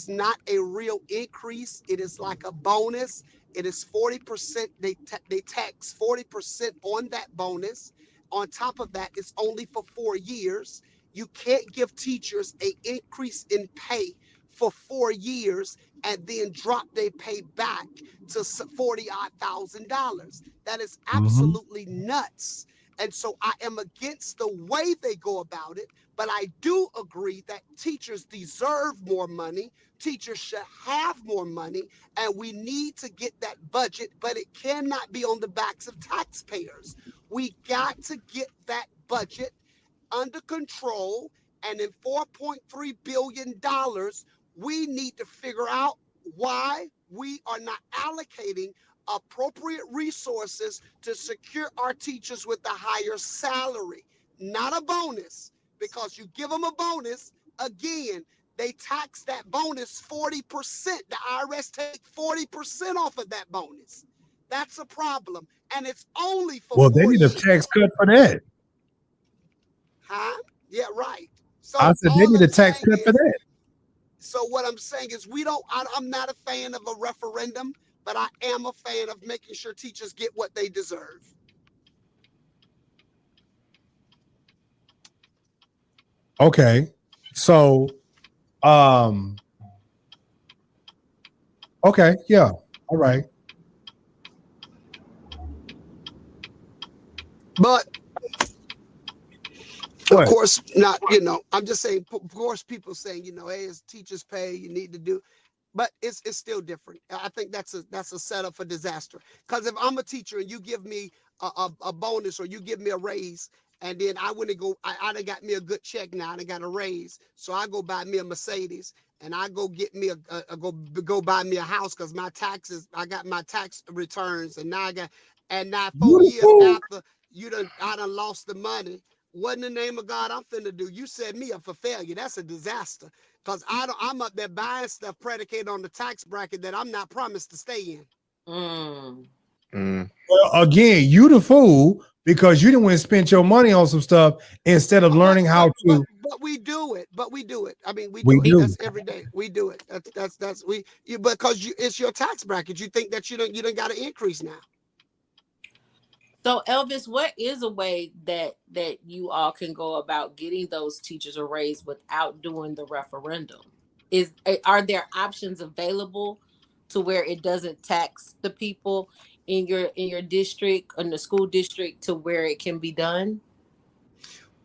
is not a real increase. It is like a bonus. It is 40%. They tax 40% on that bonus. On top of that, it's only for 4 years. You can't give teachers a increase in pay for 4 years and then drop their pay back to 40 odd $1,000. That is Mm-hmm. absolutely nuts. And so I am against the way they go about it, but I do agree that teachers deserve more money. Teachers should have more money, and we need to get that budget, but it cannot be on the backs of taxpayers. We got to get that budget under control. And in $4.3 billion, we need to figure out why we are not allocating appropriate resources to secure our teachers with a higher salary, not a bonus, because you give them a bonus, again, they tax that bonus 40%. The IRS take 40% off of that bonus. That's a problem. And it's only for Well, they four need a years. tax cut for that. Huh? Yeah, right. I So said they all need a I'm tax saying cut for is, that. so what I'm saying is I'm not a fan of a referendum, but I am a fan of making sure teachers get what they deserve. Okay. So, um, okay, yeah. All right. But of What? course, not, I'm just saying, of course, people saying, hey, it's teachers pay, you need to do, but it's still different. I think that's a setup for disaster. Because if I'm a teacher and you give me a bonus or you give me a raise, and then I wouldn't go, I done got me a good check now, I done got a raise, so I go buy me a Mercedes, and I go get me go buy me a house because my taxes, I got my tax returns, and now 4 years Beautiful. after I done lost the money. What in the name of God I'm finna do? You set me up for failure. That's a disaster. Cause I'm up there buying stuff predicated on the tax bracket that I'm not promised to stay in. Mm. Mm. Well, again, you the fool because you didn't want to spend your money on some stuff instead of But learning how to. we do it. But we do it. I mean, we We do it. do. That's every day. We do it. That's we you because it's your tax bracket. You think that you don't got to increase now. So Elvis, what is a way that you all can go about getting those teachers a raise without doing the referendum? Are there options available to where it doesn't tax the people in your district, in the school district, to where it can be done?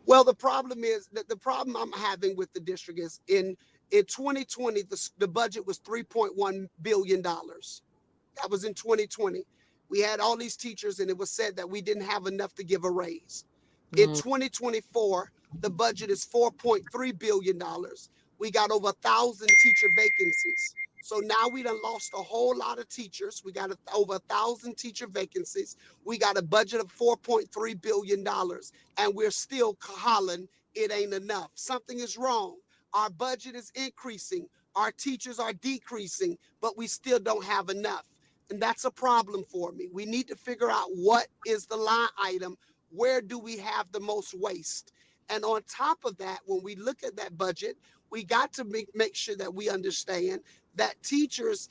Well, the problem is that the problem I'm having with the district is in 2020 the budget was $3.1 billion. That was in 2020. We had all these teachers, and it was said that we didn't have enough to give a raise. In Mm. 2024, the budget is $4.3 billion. We got over 1,000 teacher vacancies. So now we done lost a whole lot of teachers. We got over 1,000 teacher vacancies. We got a budget of $4.3 billion, and we're still hollering it ain't enough. Something is wrong. Our budget is increasing. Our teachers are decreasing, but we still don't have enough. And that's a problem for me. We need to figure out what is the line item. Where do we have the most waste? And on top of that, when we look at that budget, we got to make sure that we understand that teachers,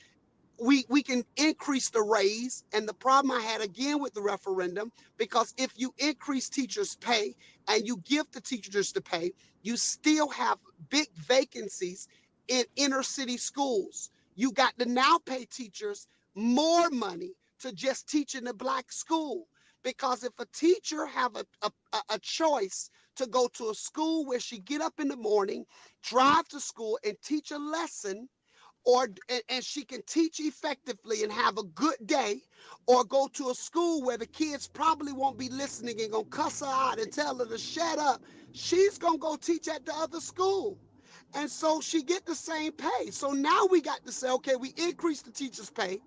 we can increase the raise. And the problem I had again with the referendum, because if you increase teachers' pay and you give the teachers the pay, you still have big vacancies in inner city schools. You got to now pay teachers more money to just teach in a black school. Because if a teacher have a choice to go to a school where she get up in the morning, drive to school and teach a lesson, or and she can teach effectively and have a good day, or go to a school where the kids probably won't be listening and gonna cuss her out and tell her to shut up, she's gonna go teach at the other school. And so she get the same pay. So now we got to say, okay, we increase the teacher's pay,